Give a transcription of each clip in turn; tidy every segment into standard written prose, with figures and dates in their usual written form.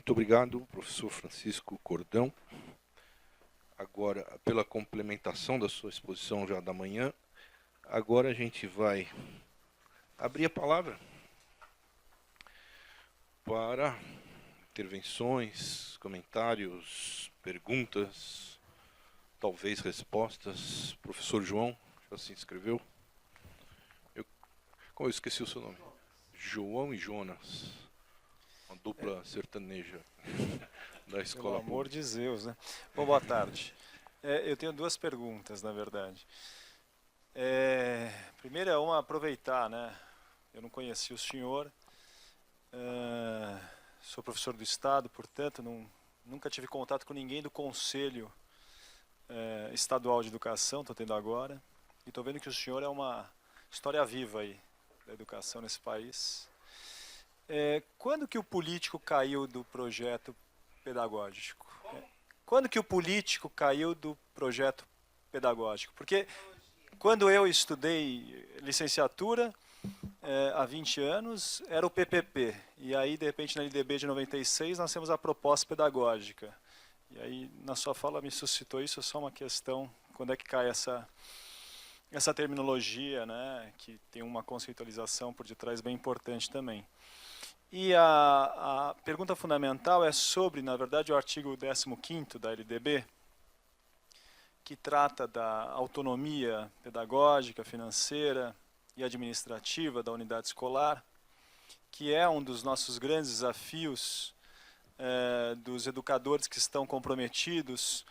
Muito obrigado, professor Francisco Cordão. Agora, pela complementação da sua exposição já da manhã, agora a gente vai abrir a palavra para intervenções, comentários, perguntas, talvez respostas. Professor João, já se inscreveu? Como eu esqueci o seu nome? João e Jonas. Uma dupla sertaneja da escola Pelo amor pública. de Zeus, né? Bom, boa tarde. Eu tenho duas perguntas, na verdade. Primeiro é uma aproveitar, né? Eu não conheci o senhor, sou professor do Estado, portanto, nunca tive contato com ninguém do Conselho Estadual de Educação, estou tendo agora, e estou vendo que o senhor é uma história viva aí da educação nesse país. Quando que o político caiu do projeto pedagógico? Quando que o político caiu do projeto pedagógico? Porque quando eu estudei licenciatura, há 20 anos, era o PPP. E aí, de repente, na LDB de 96, nós temos a proposta pedagógica. E aí, na sua fala, me suscitou isso, é só uma questão, quando é que cai essa terminologia, né, que tem uma conceitualização por detrás bem importante também. E a pergunta fundamental é sobre, na verdade, o artigo 15º da LDB, que trata da autonomia pedagógica, financeira e administrativa da unidade escolar, que é um dos nossos grandes desafios dos educadores que estão comprometidos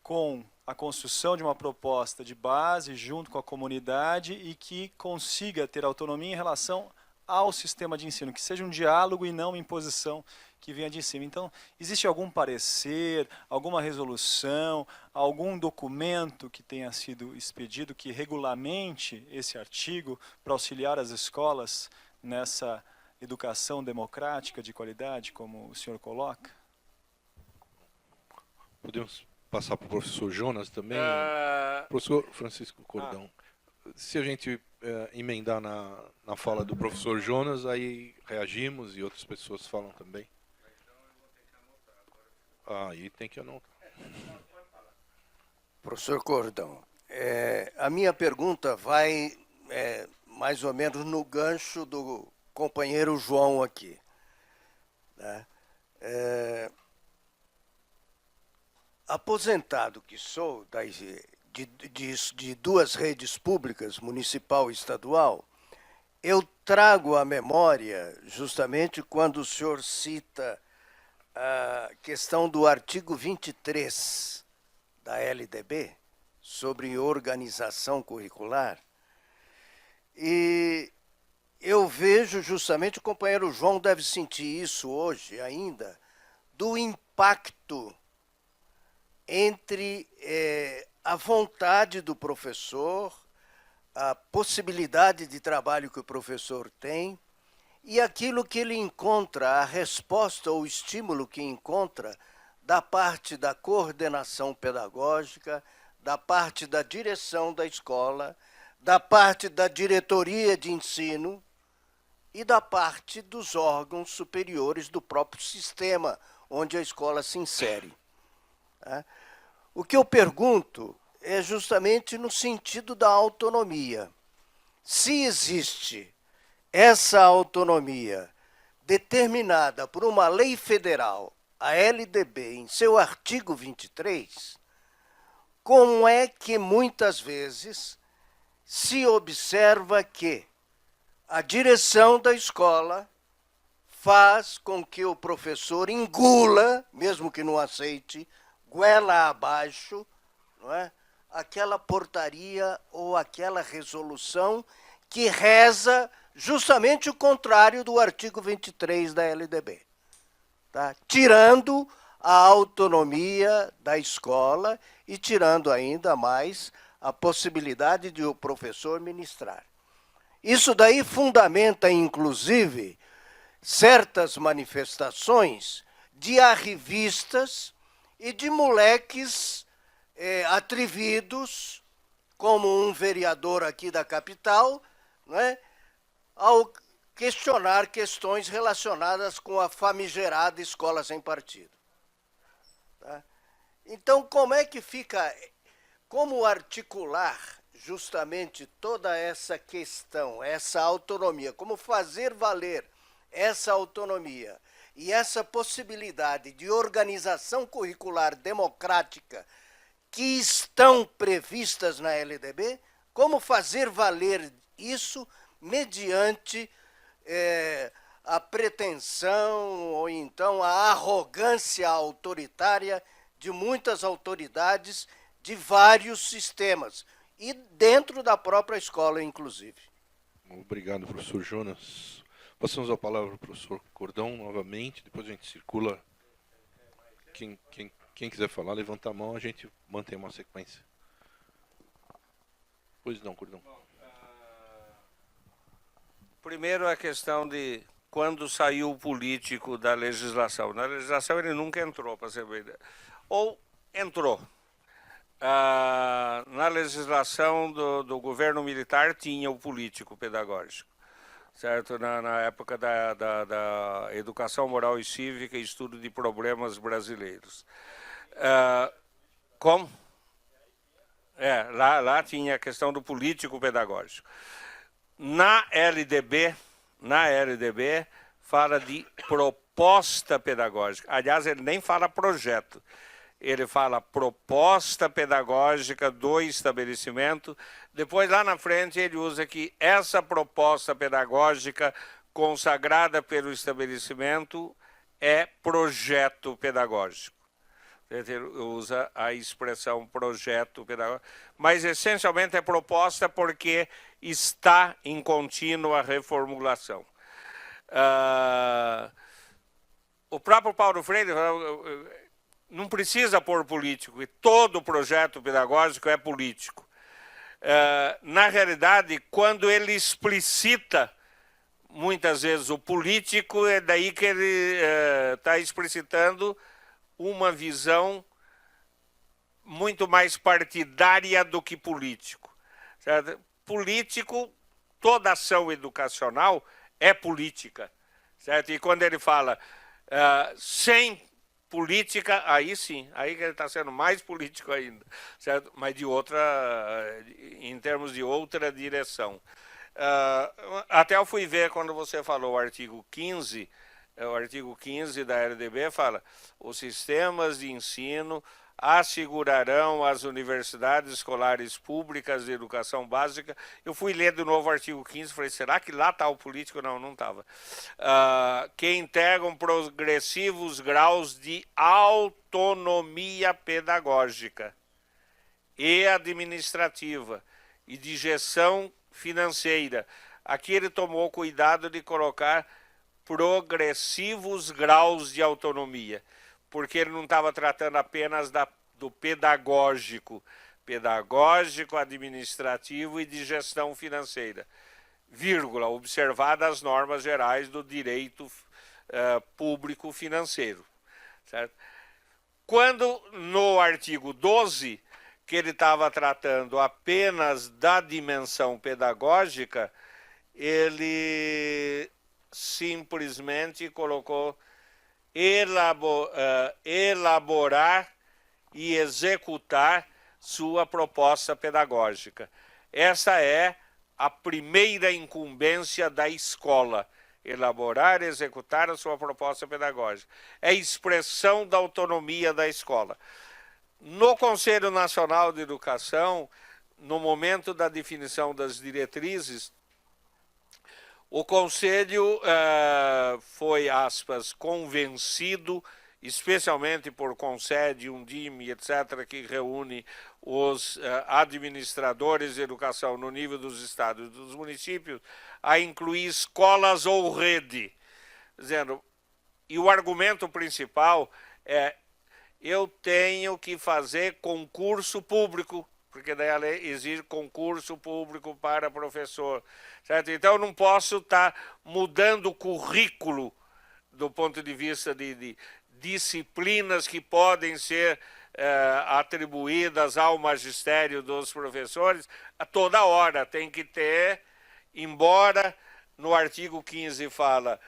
com a construção de uma proposta de base junto com a comunidade e que consiga ter autonomia em relação ao sistema de ensino, que seja um diálogo e não uma imposição que venha de cima. Então, existe algum parecer, alguma resolução, algum documento que tenha sido expedido que regulamente esse artigo para auxiliar as escolas nessa educação democrática de qualidade, como o senhor coloca? Podemos passar para o professor Jonas também? Professor Francisco Cordão. Se a gente emendar na fala do professor Jonas, aí reagimos e outras pessoas falam também. Aí tem que anotar. Professor Cordão, a minha pergunta vai mais ou menos no gancho do companheiro João aqui, né? Aposentado que sou de duas redes públicas, municipal e estadual, eu trago à memória justamente quando o senhor cita a questão do artigo 23 da LDB, sobre organização curricular, e eu vejo justamente, o companheiro João deve sentir isso hoje ainda, do impacto entre a vontade do professor, a possibilidade de trabalho que o professor tem e aquilo que ele encontra, a resposta ou o estímulo que encontra da parte da coordenação pedagógica, da parte da direção da escola, da parte da diretoria de ensino e da parte dos órgãos superiores do próprio sistema onde a escola se insere. O que eu pergunto é justamente no sentido da autonomia. Se existe essa autonomia determinada por uma lei federal, a LDB, em seu artigo 23, como é que muitas vezes se observa que a direção da escola faz com que o professor engula, mesmo que não aceite, goela abaixo, não é? Aquela portaria ou aquela resolução que reza justamente o contrário do artigo 23 da LDB, tá? Tirando a autonomia da escola e tirando ainda mais a possibilidade de o professor ministrar. Isso daí fundamenta, inclusive, certas manifestações de arrivistas e de moleques atrevidos, como um vereador aqui da capital, não é? Ao questionar questões relacionadas com a famigerada escola sem partido. Tá? Então, como é que fica, como articular justamente toda essa questão, essa autonomia, como fazer valer essa autonomia e essa possibilidade de organização curricular democrática que estão previstas na LDB, como fazer valer isso mediante a pretensão ou então a arrogância autoritária de muitas autoridades de vários sistemas, e dentro da própria escola, inclusive. Obrigado, professor Jonas. Passamos a palavra ao professor Cordão novamente, depois a gente circula. Quem quiser falar, levanta a mão, a gente mantém uma sequência. Pois não, Cordão. Primeiro a questão de quando saiu o político da legislação. Na legislação ele nunca entrou, para ser bem. Ou entrou. Na legislação do governo militar tinha o político pedagógico, certo? Na época da educação moral e cívica e estudo de problemas brasileiros. Como? Lá tinha a questão do político pedagógico. Na LDB fala de proposta pedagógica. Aliás, ele nem fala projeto. Ele fala proposta pedagógica do estabelecimento. Depois, lá na frente, ele usa que essa proposta pedagógica consagrada pelo estabelecimento é projeto pedagógico. Ele usa a expressão projeto pedagógico, mas essencialmente é proposta porque está em contínua reformulação. O próprio Paulo Freire não precisa pôr político, e todo projeto pedagógico é político. Na realidade, quando ele explicita muitas vezes o político, é daí que ele está explicitando uma visão muito mais partidária do que político. Certo? Político, toda ação educacional é política. Certo? E quando ele fala sem política, aí sim, aí que ele está sendo mais político ainda, certo? Mas de outra, em termos de outra direção. Até eu fui ver quando você falou o artigo 15, o artigo 15 da LDB fala: os sistemas de ensino assegurarão às universidades escolares públicas de educação básica. Eu fui ler de novo o artigo 15 e falei, será que lá está o político? Não, não estava. Que integram progressivos graus de autonomia pedagógica e administrativa e de gestão financeira. Aqui ele tomou cuidado de colocar progressivos graus de autonomia, porque ele não estava tratando apenas do pedagógico, administrativo e de gestão financeira, vírgula, observadas as normas gerais do direito público financeiro. Certo? Quando no artigo 12, que ele estava tratando apenas da dimensão pedagógica, ele simplesmente colocou elaborar e executar sua proposta pedagógica. Essa é a primeira incumbência da escola, elaborar e executar a sua proposta pedagógica. É a expressão da autonomia da escola. No Conselho Nacional de Educação, no momento da definição das diretrizes, o Conselho foi, aspas, convencido, especialmente por Concede, Undime, etc., que reúne os administradores de educação no nível dos estados e dos municípios, a incluir escolas ou rede. Dizendo, e o argumento principal é: eu tenho que fazer concurso público, porque daí a lei exige concurso público para professor. Certo? Então, eu não posso estar mudando o currículo do ponto de vista de disciplinas que podem ser atribuídas ao magistério dos professores a toda hora. Tem que ter, embora no artigo 15 fala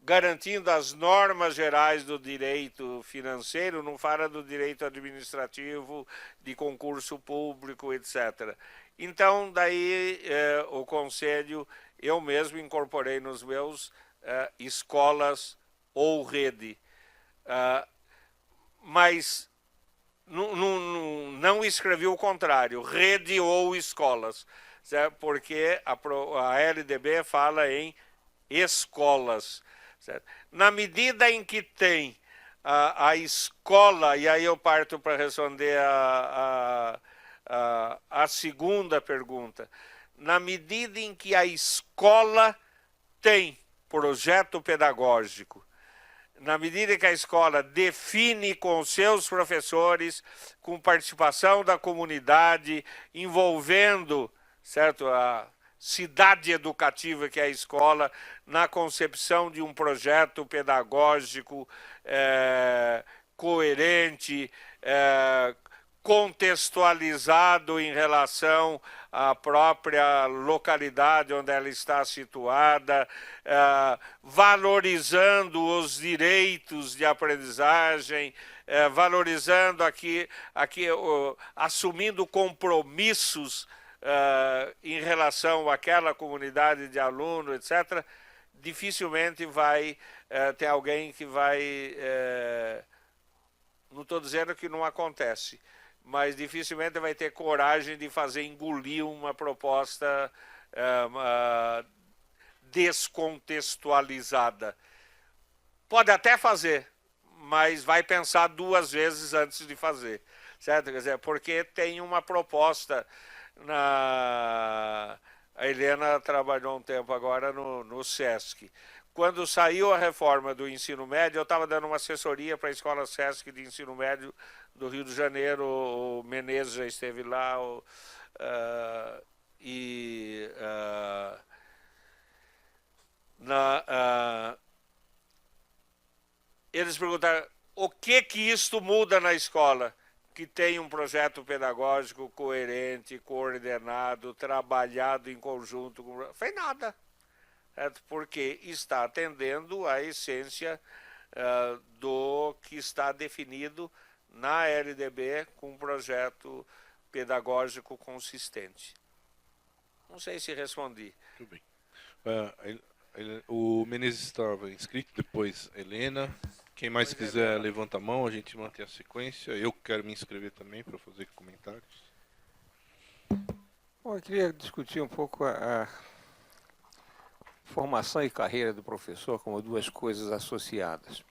garantindo as normas gerais do direito financeiro, não fala do direito administrativo, de concurso público, etc. Então, daí o Conselho, eu mesmo incorporei nos meus escolas ou rede. Mas não escrevi o contrário, rede ou escolas, certo? Porque a LDB fala em escolas. Certo? Na medida em que tem a escola, e aí eu parto para responder a segunda pergunta, na medida em que a escola tem projeto pedagógico, na medida que a escola define com seus professores, com participação da comunidade, envolvendo, certo, a cidade educativa que é a escola, na concepção de um projeto pedagógico coerente, contextualizado em relação à própria localidade onde ela está situada, valorizando os direitos de aprendizagem, valorizando assumindo compromissos em relação àquela comunidade de aluno, etc., dificilmente vai ter alguém que vai... não estou dizendo que não acontece, mas dificilmente vai ter coragem de fazer engolir uma proposta descontextualizada. Pode até fazer, mas vai pensar 2 vezes antes de fazer, certo? Quer dizer, porque tem uma proposta... A Helena trabalhou um tempo agora no SESC. Quando saiu a reforma do ensino médio, eu estava dando uma assessoria para a Escola SESC de Ensino Médio do Rio de Janeiro, o Menezes já esteve lá, eles perguntaram o que isto muda na escola, que tem um projeto pedagógico coerente, coordenado, trabalhado em conjunto. Não fez nada, certo? Porque está atendendo à essência do que está definido na LDB com um projeto pedagógico consistente. Não sei se respondi. Tudo bem. O Menezes estava inscrito, depois Helena. Quem mais quiser levanta a mão, a gente mantém a sequência. Eu quero me inscrever também para fazer comentários. Bom, eu queria discutir um pouco a formação e carreira do professor como 2 coisas associadas.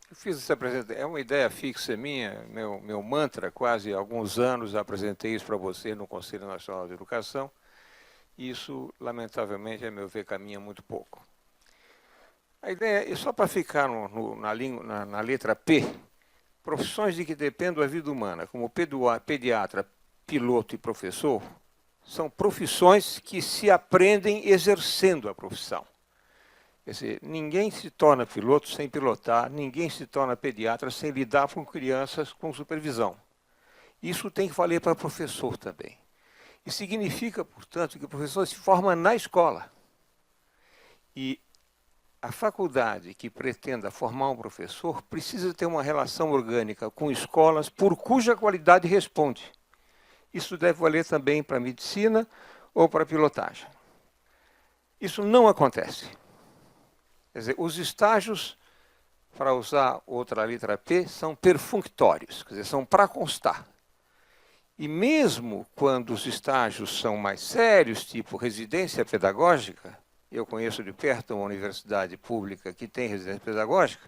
Eu fiz essa apresentação, é uma ideia fixa minha, meu mantra, quase há alguns anos, apresentei isso para você no Conselho Nacional de Educação. Isso, lamentavelmente, a meu ver, caminha muito pouco. A ideia é, só para ficar na letra P, profissões de que depende a vida humana, como pediatra, piloto e professor, são profissões que se aprendem exercendo a profissão. Quer dizer, ninguém se torna piloto sem pilotar, ninguém se torna pediatra sem lidar com crianças com supervisão. Isso tem que valer para professor também. E significa, portanto, que o professor se forma na escola. E a faculdade que pretenda formar um professor precisa ter uma relação orgânica com escolas por cuja qualidade responde. Isso deve valer também para a medicina ou para a pilotagem. Isso não acontece. Quer dizer, os estágios, para usar outra letra P, são perfunctórios, quer dizer, são para constar. E mesmo quando os estágios são mais sérios, tipo residência pedagógica, eu conheço de perto uma universidade pública que tem residência pedagógica,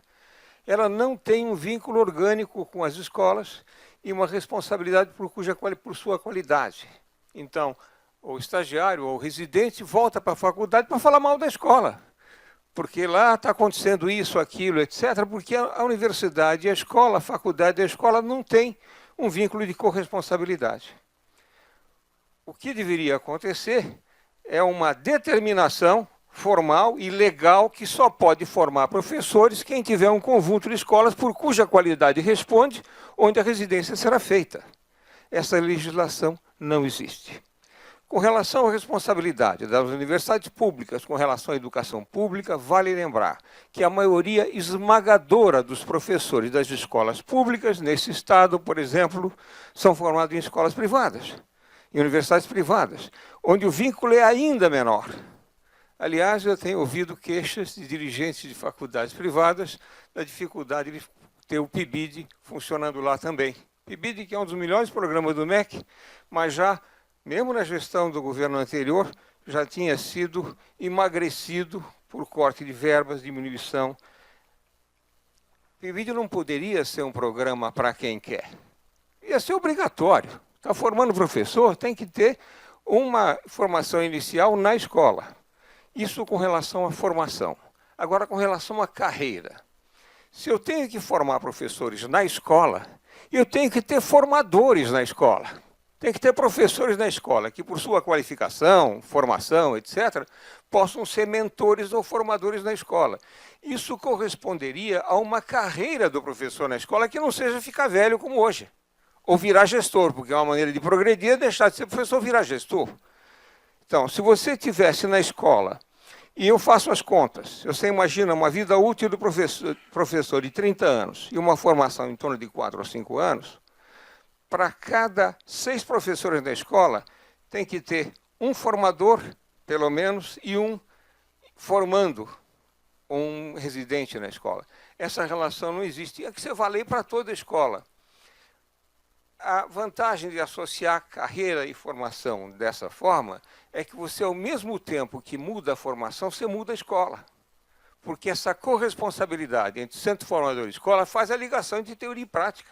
ela não tem um vínculo orgânico com as escolas e uma responsabilidade por sua qualidade. Então, o estagiário ou o residente volta para a faculdade para falar mal da escola, porque lá está acontecendo isso, aquilo, etc., porque a universidade, a escola, a faculdade e a escola não têm um vínculo de corresponsabilidade. O que deveria acontecer é uma determinação formal e legal que só pode formar professores quem tiver um conjunto de escolas por cuja qualidade responde, onde a residência será feita. Essa legislação não existe. Com relação à responsabilidade das universidades públicas com relação à educação pública, vale lembrar que a maioria esmagadora dos professores das escolas públicas, nesse estado, por exemplo, são formados em escolas privadas, em universidades privadas, onde o vínculo é ainda menor. Aliás, eu tenho ouvido queixas de dirigentes de faculdades privadas da dificuldade de ter o PIBID funcionando lá também. PIBID, que é um dos melhores programas do MEC, mas já, mesmo na gestão do governo anterior, já tinha sido emagrecido por corte de verbas, diminuição. PIBID não poderia ser um programa para quem quer. Ia ser obrigatório. Está formando professor, tem que ter uma formação inicial na escola. Isso com relação à formação. Agora, com relação à carreira. Se eu tenho que formar professores na escola, eu tenho que ter formadores na escola. Tem que ter professores na escola que, por sua qualificação, formação, etc., possam ser mentores ou formadores na escola. Isso corresponderia a uma carreira do professor na escola que não seja ficar velho como hoje. Ou virar gestor, porque é uma maneira de progredir, deixar de ser professor, virar gestor. Então, se você estivesse na escola, e eu faço as contas, você imagina uma vida útil do professor de 30 anos e uma formação em torno de 4 ou 5 anos, para cada 6 professores da escola, tem que ter um formador, pelo menos, e um formando um residente na escola. Essa relação não existe. É que você vale para toda a escola. A vantagem de associar carreira e formação dessa forma é que você, ao mesmo tempo que muda a formação, você muda a escola. Porque essa corresponsabilidade entre centro formador e escola faz a ligação entre teoria e prática.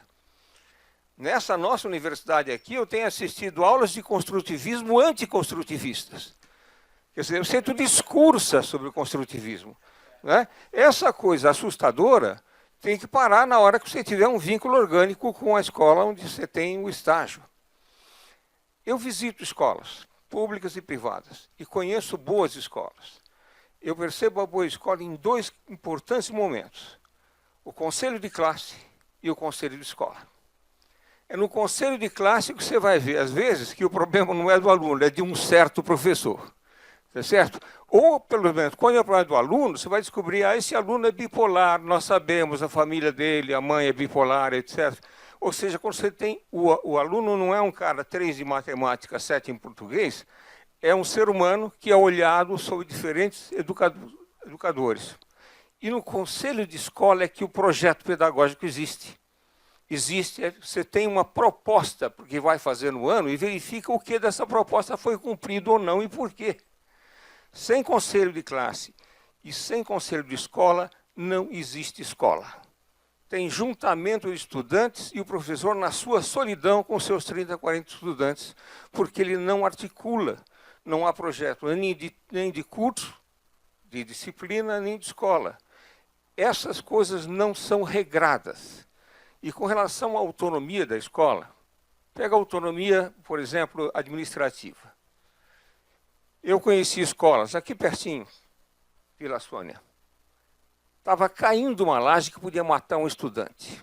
Nessa nossa universidade aqui, eu tenho assistido aulas de construtivismo anticonstrutivistas. Quer dizer, o centro discursa sobre o construtivismo, né? Essa coisa assustadora tem que parar na hora que você tiver um vínculo orgânico com a escola onde você tem o estágio. Eu visito escolas públicas e privadas e conheço boas escolas. Eu percebo a boa escola em 2 importantes momentos: o conselho de classe e o conselho de escola. É no conselho de classe que você vai ver, às vezes, que o problema não é do aluno, é de um certo professor. Tá certo? Ou, pelo menos, quando é o problema do aluno, você vai descobrir, esse aluno é bipolar, nós sabemos, a família dele, a mãe é bipolar, etc. Ou seja, quando você tem, o aluno não é um cara 3 de matemática, 7 em português, é um ser humano que é olhado sob diferentes educadores. E no conselho de escola é que o projeto pedagógico existe. Você tem uma proposta que vai fazer no ano e verifica o que dessa proposta foi cumprido ou não e por quê. Sem conselho de classe e sem conselho de escola, não existe escola. Tem juntamento de estudantes e o professor na sua solidão com seus 30, 40 estudantes, porque ele não articula, não há projeto nem de curso, de disciplina, nem de escola. Essas coisas não são regradas. E com relação à autonomia da escola, pega a autonomia, por exemplo, administrativa. Eu conheci escolas aqui pertinho, Vila Sônia. Estava caindo uma laje que podia matar um estudante.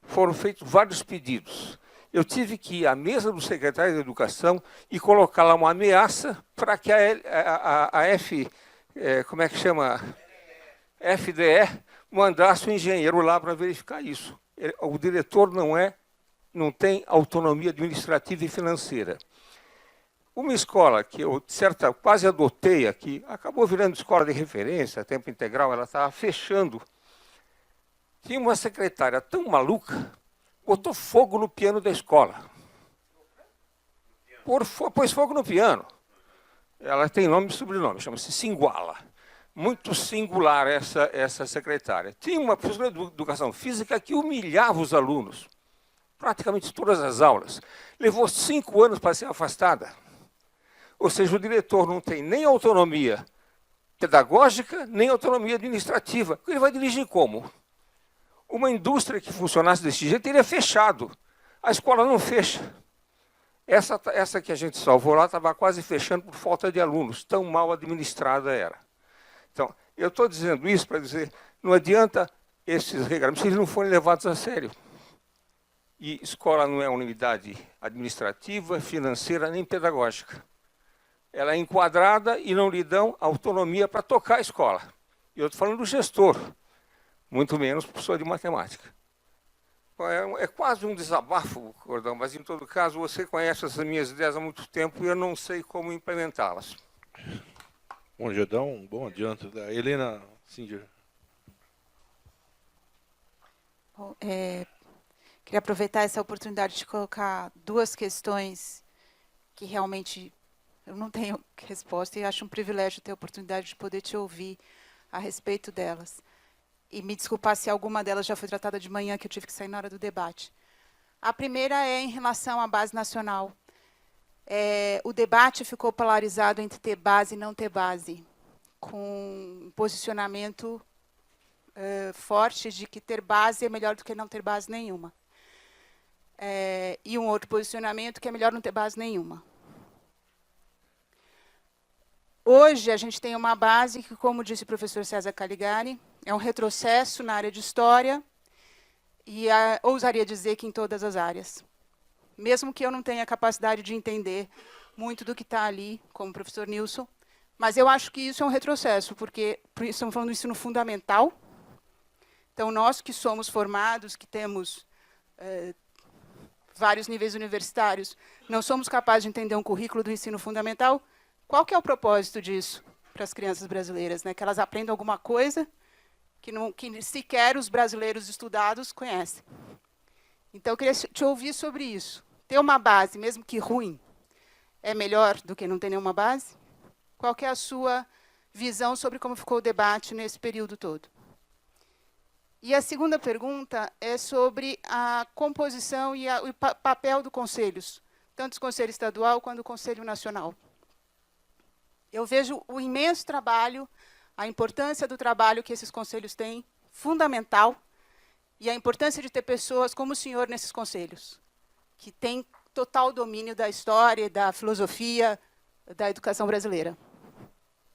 Foram feitos vários pedidos. Eu tive que ir à mesa do secretário de Educação e colocar lá uma ameaça para que FDE mandasse o engenheiro lá para verificar isso. O diretor não tem autonomia administrativa e financeira. Uma escola que eu quase adotei aqui, acabou virando escola de referência, tempo integral, ela estava fechando. Tinha uma secretária tão maluca, botou fogo no piano da escola. Pôs fogo no piano. Ela tem nome e sobrenome, chama-se Singuala. Muito singular essa secretária. Tinha uma professora de educação física que humilhava os alunos, praticamente todas as aulas. Levou 5 anos para ser afastada. Ou seja, o diretor não tem nem autonomia pedagógica, nem autonomia administrativa. Ele vai dirigir como? Uma indústria que funcionasse desse jeito teria fechado. A escola não fecha. Essa que a gente salvou lá estava quase fechando por falta de alunos. Tão mal administrada era. Então, eu estou dizendo isso para dizer, não adianta esses regramentos se eles não forem levados a sério. E escola não é uma unidade administrativa, financeira, nem pedagógica. Ela é enquadrada e não lhe dão autonomia para tocar a escola. E eu estou falando do gestor, muito menos professor de matemática. É quase um desabafo, Cordão, mas em todo caso você conhece essas minhas ideias há muito tempo e eu não sei como implementá-las. Bom, já dá um bom adianto. Helena Singer. Bom, queria aproveitar essa oportunidade de colocar duas questões que realmente eu não tenho resposta e acho um privilégio ter a oportunidade de poder te ouvir a respeito delas. E me desculpar se alguma delas já foi tratada de manhã, que eu tive que sair na hora do debate. A primeira é em relação à base nacional. O debate ficou polarizado entre ter base e não ter base, com um posicionamento forte de que ter base é melhor do que não ter base nenhuma. E um outro posicionamento que é melhor não ter base nenhuma. Hoje, a gente tem uma base que, como disse o professor César Caligari, é um retrocesso na área de história e ousaria dizer que em todas as áreas. Mesmo que eu não tenha capacidade de entender muito do que está ali, como o professor Nilson, mas eu acho que isso é um retrocesso, porque estamos falando do ensino fundamental. Então, nós que somos formados, que temos vários níveis universitários, não somos capazes de entender um currículo do ensino fundamental. Qual que é o propósito disso para as crianças brasileiras? Né? Que elas aprendam alguma coisa que sequer os brasileiros estudados conhecem. Então, eu queria te ouvir sobre isso. Ter uma base, mesmo que ruim, é melhor do que não ter nenhuma base? Qual que é a sua visão sobre como ficou o debate nesse período todo? E a segunda pergunta é sobre a composição e o papel dos conselhos, tanto o Conselho Estadual quanto o Conselho Nacional. Eu vejo o imenso trabalho, a importância do trabalho que esses conselhos têm, fundamental, e a importância de ter pessoas como o senhor nesses conselhos, que têm total domínio da história, da filosofia, da educação brasileira.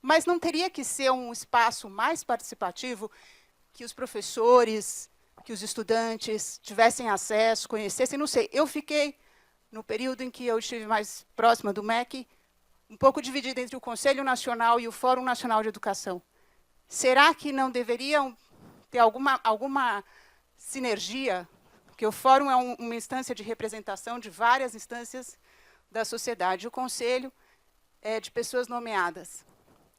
Mas não teria que ser um espaço mais participativo, que os professores, que os estudantes tivessem acesso, conhecessem, não sei. Eu fiquei, no período em que eu estive mais próxima do MEC, um pouco dividida entre o Conselho Nacional e o Fórum Nacional de Educação. Será que não deveriam ter alguma sinergia? Porque o Fórum é uma instância de representação de várias instâncias da sociedade. O Conselho é de pessoas nomeadas.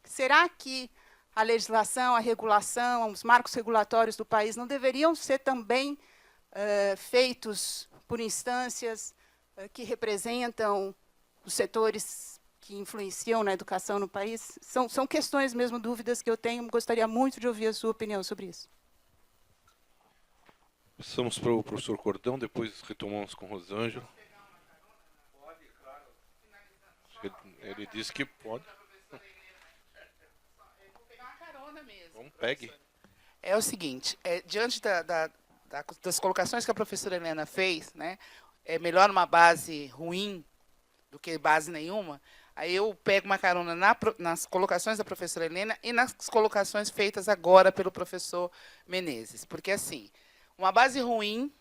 Será que a legislação, a regulação, os marcos regulatórios do país não deveriam ser também feitos por instâncias que representam os setores que influenciam na educação no país? São questões mesmo, dúvidas que eu tenho. Gostaria muito de ouvir a sua opinião sobre isso. Passamos para o professor Cordão, depois retomamos com o Rosângela. Pode, claro. Ele disse que pode. Vou pegar uma carona mesmo. Vamos, pegue. É o seguinte, diante das colocações que a professora Helena fez, né, é melhor uma base ruim do que base nenhuma. Aí eu pego uma carona nas colocações da professora Helena e nas colocações feitas agora pelo professor Menezes. Porque, assim, uma base ruim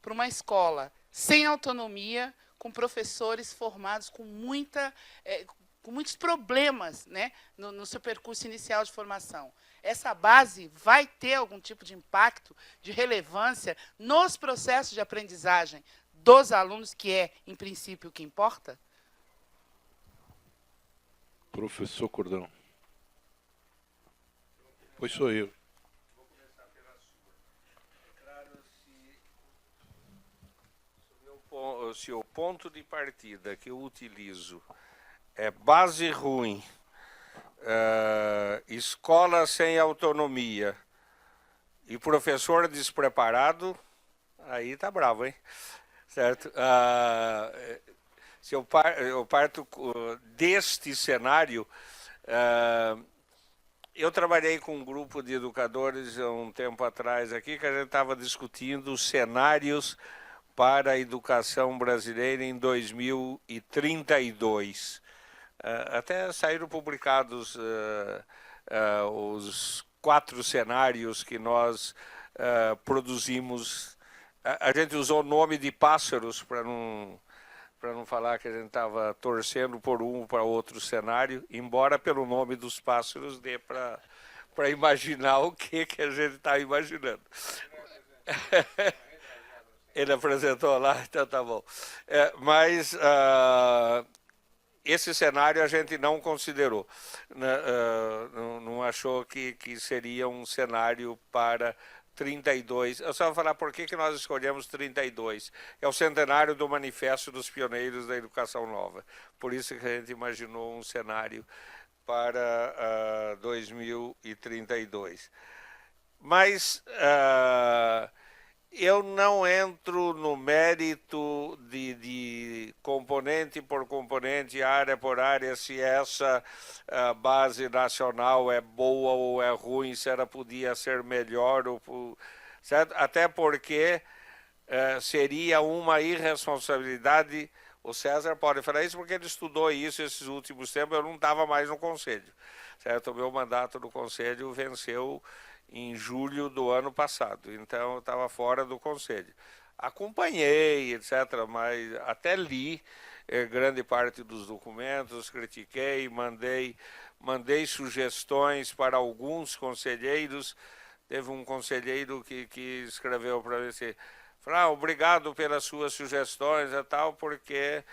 para uma escola sem autonomia, com professores formados com muitos problemas, né, no seu percurso inicial de formação. Essa base vai ter algum tipo de impacto, de relevância nos processos de aprendizagem dos alunos, que é, em princípio, o que importa? Professor Cordão. Pois sou eu. Vou começar pela sua. Claro, se o ponto de partida que eu utilizo é base ruim, escola sem autonomia e professor despreparado, aí tá bravo, hein? Certo? Se eu parto deste cenário, eu trabalhei com um grupo de educadores há um tempo atrás aqui, que a gente estava discutindo os cenários para a educação brasileira em 2032. Até saíram publicados os 4 cenários que nós produzimos A gente usou o nome de pássaros para não falar que a gente estava torcendo por um para outro cenário, embora pelo nome dos pássaros dê para imaginar o que a gente está imaginando. Ele apresentou lá, então tá bom. Mas esse cenário a gente não considerou, não achou que seria um cenário para 32. Eu só vou falar por que nós escolhemos 32. É o centenário do Manifesto dos Pioneiros da Educação Nova. Por isso que a gente imaginou um cenário para 2032. Mas eu não entro no mérito de componente por componente, área por área, se essa base nacional é boa ou é ruim, se ela podia ser melhor, certo? Até porque seria uma irresponsabilidade. O César pode falar isso porque ele estudou isso esses últimos tempos, eu não estava mais no Conselho, certo? O meu mandato no Conselho venceu em julho do ano passado, então eu estava fora do Conselho. Acompanhei, etc., mas até li grande parte dos documentos, critiquei, mandei sugestões para alguns conselheiros. Teve um conselheiro que escreveu para mim assim, obrigado pelas suas sugestões e tal, porque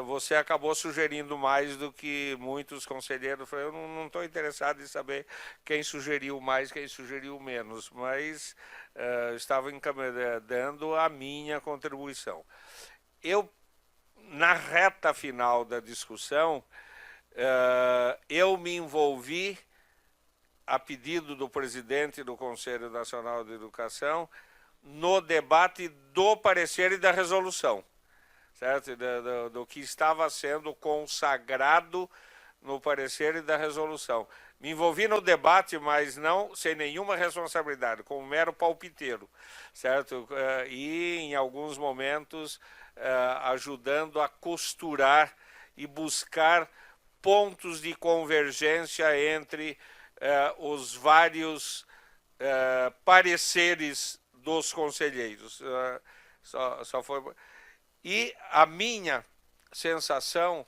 você acabou sugerindo mais do que muitos conselheiros. Eu falei, eu não estou interessado em saber quem sugeriu mais, quem sugeriu menos, mas estava dando a minha contribuição. Eu, na reta final da discussão, eu me envolvi, a pedido do presidente do Conselho Nacional de Educação, no debate do parecer e da resolução, certo? Do que estava sendo consagrado no parecer e da resolução. Me envolvi no debate, mas não sem nenhuma responsabilidade, como mero palpiteiro, certo? E em alguns momentos ajudando a costurar e buscar pontos de convergência entre os vários pareceres dos conselheiros. Só foi... E a minha sensação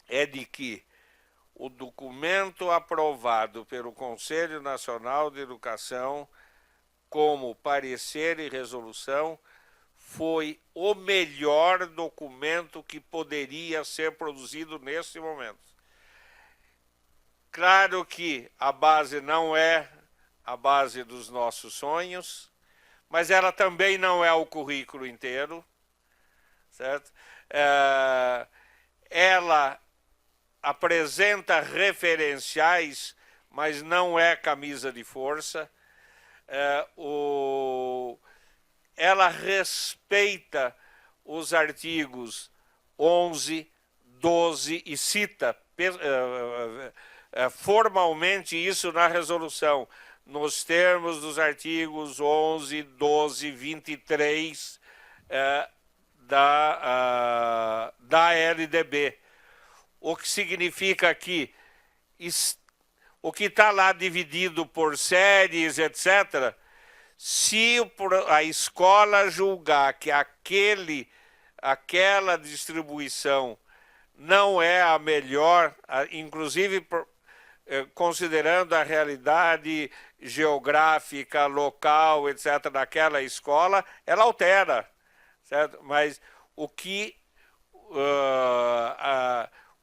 é de que o documento aprovado pelo Conselho Nacional de Educação, como parecer e resolução, foi o melhor documento que poderia ser produzido neste momento. Claro que a base não é a base dos nossos sonhos, mas ela também não é o currículo inteiro, certo? Ela apresenta referenciais, mas não é camisa de força. Ela respeita os artigos 11, 12 e cita formalmente isso na resolução, nos termos dos artigos 11, 12, 23 da LDB. O que significa que o que está lá dividido por séries, etc., se a escola julgar que aquela distribuição não é a melhor, inclusive considerando a realidade geográfica, local, etc., daquela escola, ela altera, certo? Mas o que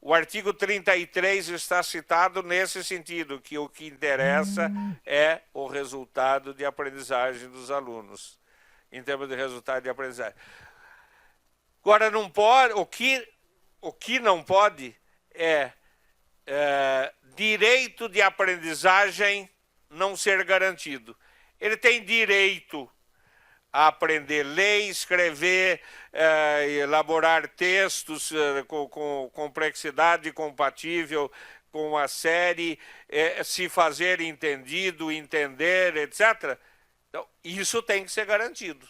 o artigo 33 está citado nesse sentido, que o que interessa é o resultado de aprendizagem dos alunos, em termos de resultado de aprendizagem. Agora, não pode, o que não pode é direito de aprendizagem não ser garantido. Ele tem direito a aprender a ler, escrever, elaborar textos com complexidade compatível com a série, se fazer entendido, entender, etc. Então, isso tem que ser garantido,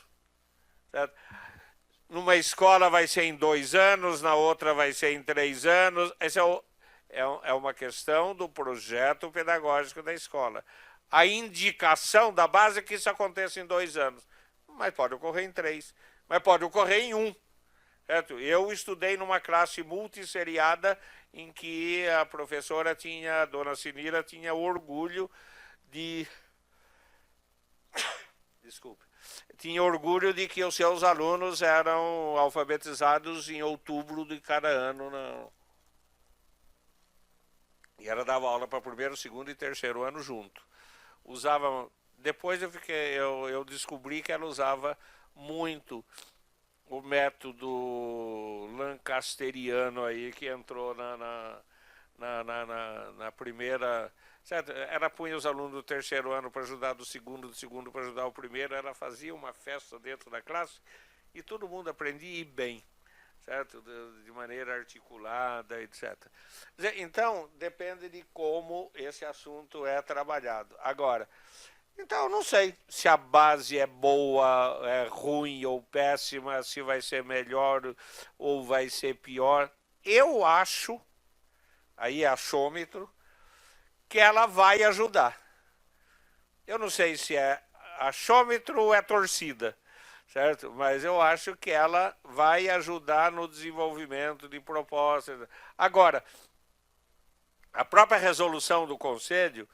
certo? Numa escola vai ser em 2 anos, na outra vai ser em 3 anos. Esse é uma questão do projeto pedagógico da escola. A indicação da base é que isso aconteça em 2 anos. mas pode ocorrer em 3, mas pode ocorrer em 1. Certo? Eu estudei numa classe multisseriada em que a professora a dona Sinira, tinha orgulho de... Desculpe. Tinha orgulho de que os seus alunos eram alfabetizados em outubro de cada ano. E ela dava aula para primeiro, segundo e terceiro ano junto. Depois eu descobri que ela usava muito o método lancasteriano aí, que entrou na primeira... Certo? Ela punha os alunos do terceiro ano para ajudar do segundo para ajudar o primeiro, ela fazia uma festa dentro da classe e todo mundo aprendia bem, certo? De maneira articulada, etc. Então, depende de como esse assunto é trabalhado. Agora, então, não sei se a base é boa, é ruim ou péssima, se vai ser melhor ou vai ser pior. Eu acho, aí é achômetro, que ela vai ajudar. Eu não sei se é achômetro ou é torcida, certo? Mas eu acho que ela vai ajudar no desenvolvimento de propostas. Agora, a própria resolução do Conselho,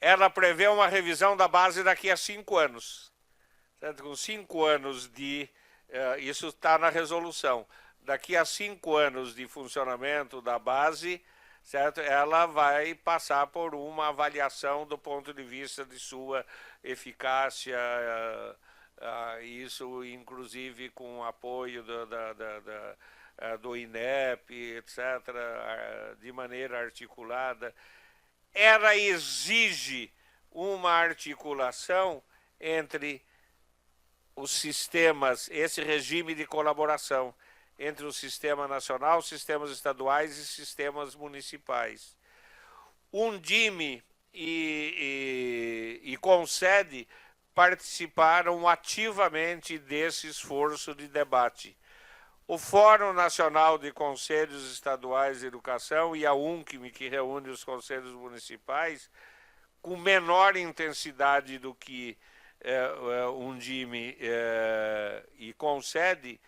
ela prevê uma revisão da base daqui a 5 anos. Certo? Com 5 anos de... isso está na resolução. Daqui a 5 anos de funcionamento da base, certo? Ela vai passar por uma avaliação do ponto de vista de sua eficácia, isso inclusive com apoio do INEP, etc., de maneira articulada. Ela exige uma articulação entre os sistemas, esse regime de colaboração, entre o sistema nacional, sistemas estaduais e sistemas municipais. Undime e Concede participaram ativamente desse esforço de debate. O Fórum Nacional de Conselhos Estaduais de Educação e a UNCM, que reúne os conselhos municipais, com menor intensidade do que Undime e Concede,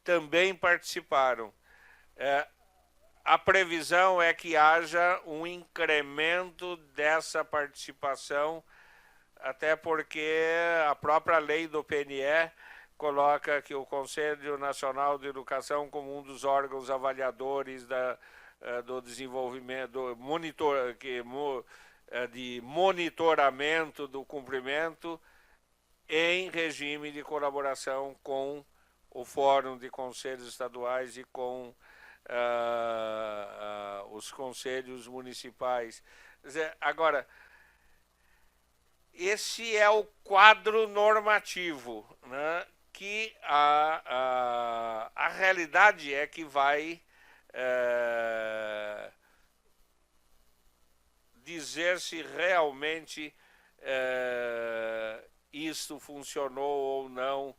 também participaram. A previsão é que haja um incremento dessa participação, até porque a própria lei do PNE coloca que o Conselho Nacional de Educação como um dos órgãos avaliadores do desenvolvimento, de monitoramento do cumprimento em regime de colaboração com o Fórum de Conselhos Estaduais e com os conselhos municipais. Agora, esse é o quadro normativo, né, que a realidade é que vai dizer se realmente isto funcionou ou não,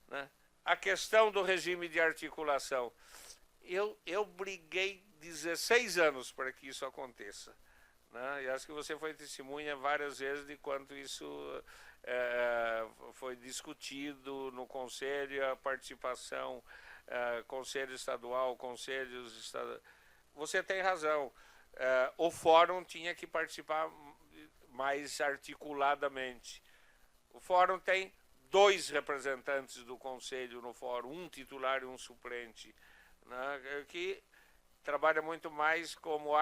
né? A questão do regime de articulação. Eu briguei 16 anos para que isso aconteça, né? E acho que você foi testemunha várias vezes de quanto isso foi discutido no Conselho, a participação, Conselho Estadual, Conselhos Estaduais. Você tem razão. O Fórum tinha que participar mais articuladamente. O Fórum tem 2 representantes do Conselho no Fórum, um titular e um suplente, né, que trabalha muito mais como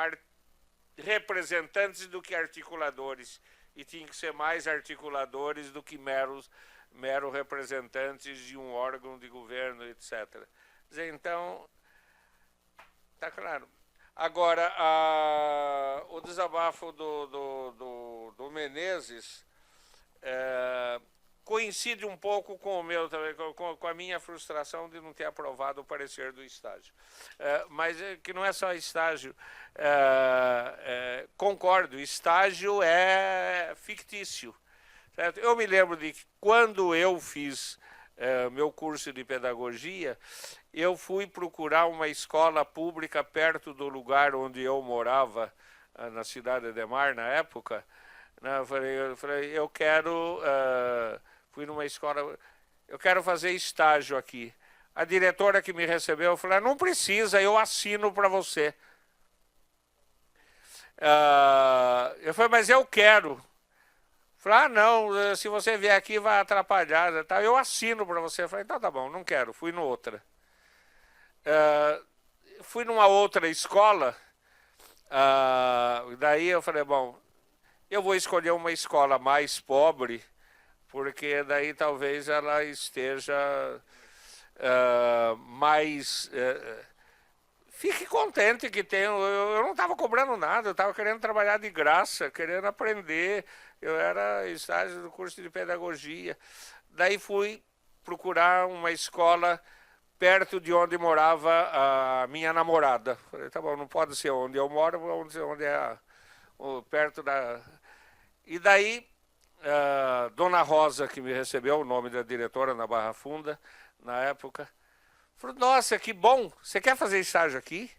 representantes do que articuladores, e tinha que ser mais articuladores do que mero representantes de um órgão de governo, etc. Então, está claro. Agora, o desabafo do Menezes coincide um pouco com o meu também, com a minha frustração de não ter aprovado o parecer do estágio. Mas que não é só estágio. Concordo, estágio é fictício. Certo? Eu me lembro de que quando eu fiz meu curso de pedagogia, eu fui procurar uma escola pública perto do lugar onde eu morava, na cidade de Ademar, na época. Eu falei, eu quero... fui numa escola... eu quero fazer estágio aqui. A diretora que me recebeu falou, não precisa, eu assino para você. Eu falei, mas eu quero. Falei, não, se você vier aqui vai atrapalhar. Eu assino para você. Eu falei, então tá bom, não quero. Fui no outra. Fui numa outra escola. Daí eu falei, bom, eu vou escolher uma escola mais pobre, porque daí talvez ela esteja mais... fique contente que tem. Eu não estava cobrando nada, eu estava querendo trabalhar de graça, querendo aprender. Eu era estágio do curso de pedagogia. Daí fui procurar uma escola perto de onde morava a minha namorada. Falei, tá bom, não pode ser onde eu moro, onde é perto da... E daí, Dona Rosa, que me recebeu, o nome da diretora na Barra Funda, na época, falou, nossa, que bom, você quer fazer estágio aqui?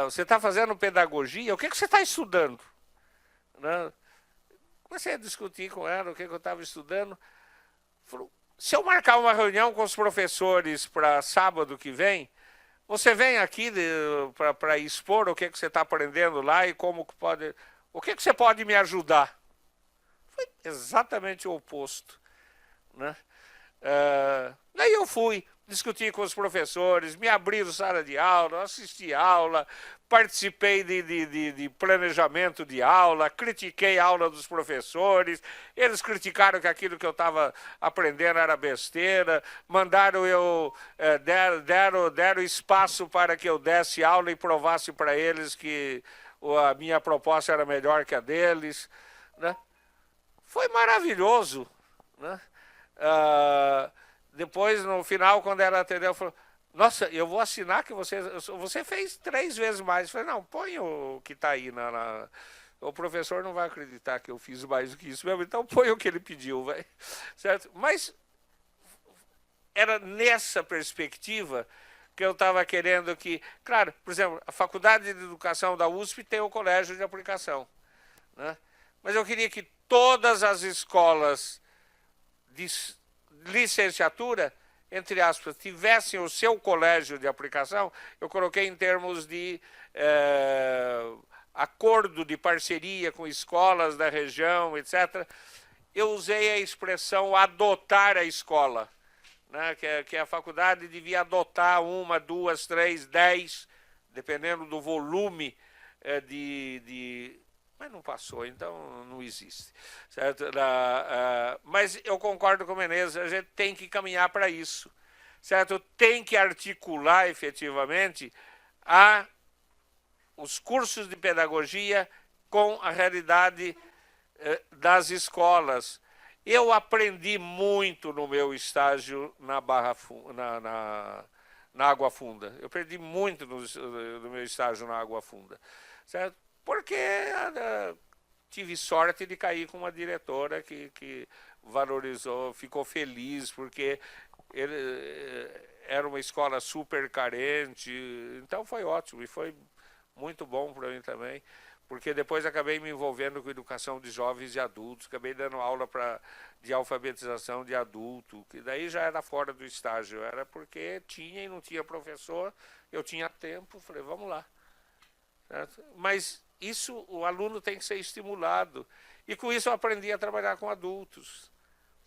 Você está fazendo pedagogia? O que você está estudando? Né? Comecei a discutir com ela o que eu estava estudando. Falou, se eu marcar uma reunião com os professores para sábado que vem, você vem aqui para expor o que você está aprendendo lá e como que pode... O que você pode me ajudar? Foi exatamente o oposto. Né? Daí eu fui, discuti com os professores, me abriram sala de aula, assisti aula, participei de planejamento de aula, critiquei a aula dos professores, eles criticaram que aquilo que eu estava aprendendo era besteira, mandaram eu, deram espaço para que eu desse aula e provasse para eles que a minha proposta era melhor que a deles. Né? Foi maravilhoso. Né? Depois, no final, quando ela atendeu, falou, nossa, eu vou assinar que você fez 3 vezes mais. Eu falei, não, põe o que está aí. O professor não vai acreditar que eu fiz mais do que isso mesmo, então põe o que ele pediu. Vai. Certo? Mas era nessa perspectiva que eu estava querendo que... Claro, por exemplo, a Faculdade de Educação da USP tem o Colégio de Aplicação. Né? Mas eu queria que todas as escolas de licenciatura, entre aspas, tivessem o seu colégio de aplicação. Eu coloquei em termos de acordo de parceria com escolas da região, etc. Eu usei a expressão adotar a escola, né? que a faculdade devia adotar 1, 2, 3, 10, dependendo do volume mas não passou, então não existe. Certo? Mas eu concordo com o Menezes, a gente tem que caminhar para isso. Certo? Tem que articular efetivamente os cursos de pedagogia com a realidade das escolas. Eu aprendi muito no meu estágio na Água Funda. Eu aprendi muito no meu estágio na Água Funda. Certo? Porque tive sorte de cair com uma diretora que valorizou, ficou feliz, porque era uma escola super carente. Então foi ótimo e foi muito bom para mim também, porque depois acabei me envolvendo com educação de jovens e adultos, acabei dando aula de alfabetização de adulto, que daí já era fora do estágio, era porque tinha e não tinha professor, eu tinha tempo, falei, vamos lá. Certo? Mas isso, o aluno tem que ser estimulado. E com isso eu aprendi a trabalhar com adultos,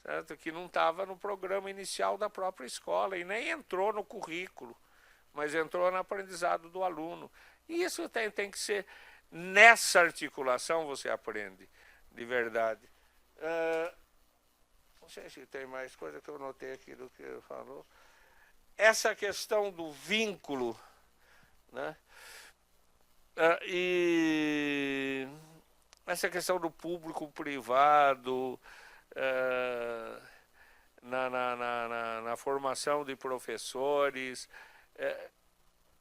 certo? Que não estava no programa inicial da própria escola e nem entrou no currículo, mas entrou no aprendizado do aluno. E isso tem que ser, nessa articulação você aprende, de verdade. Não sei se tem mais coisa que eu notei aqui do que eu falou. Essa questão do vínculo, né? E essa questão do público-privado, na formação de professores,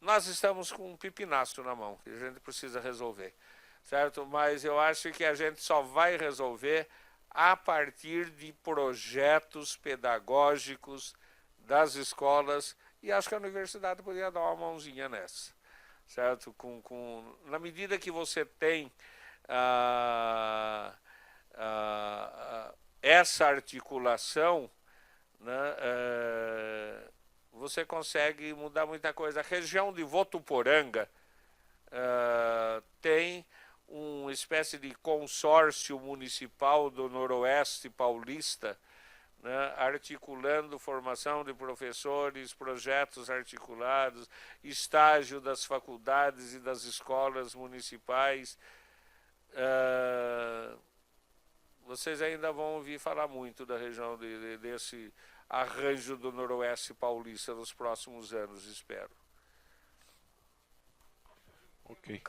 nós estamos com um pepinaço na mão, que a gente precisa resolver, certo? Mas eu acho que a gente só vai resolver a partir de projetos pedagógicos das escolas, e acho que a universidade poderia dar uma mãozinha nessa. Certo? Na medida que você tem essa articulação, né, você consegue mudar muita coisa. A região de Votuporanga tem uma espécie de consórcio municipal do Noroeste Paulista, né, articulando formação de professores, projetos articulados, estágio das faculdades e das escolas municipais. Vocês ainda vão ouvir falar muito da região desse arranjo do Noroeste Paulista nos próximos anos, espero. Ok.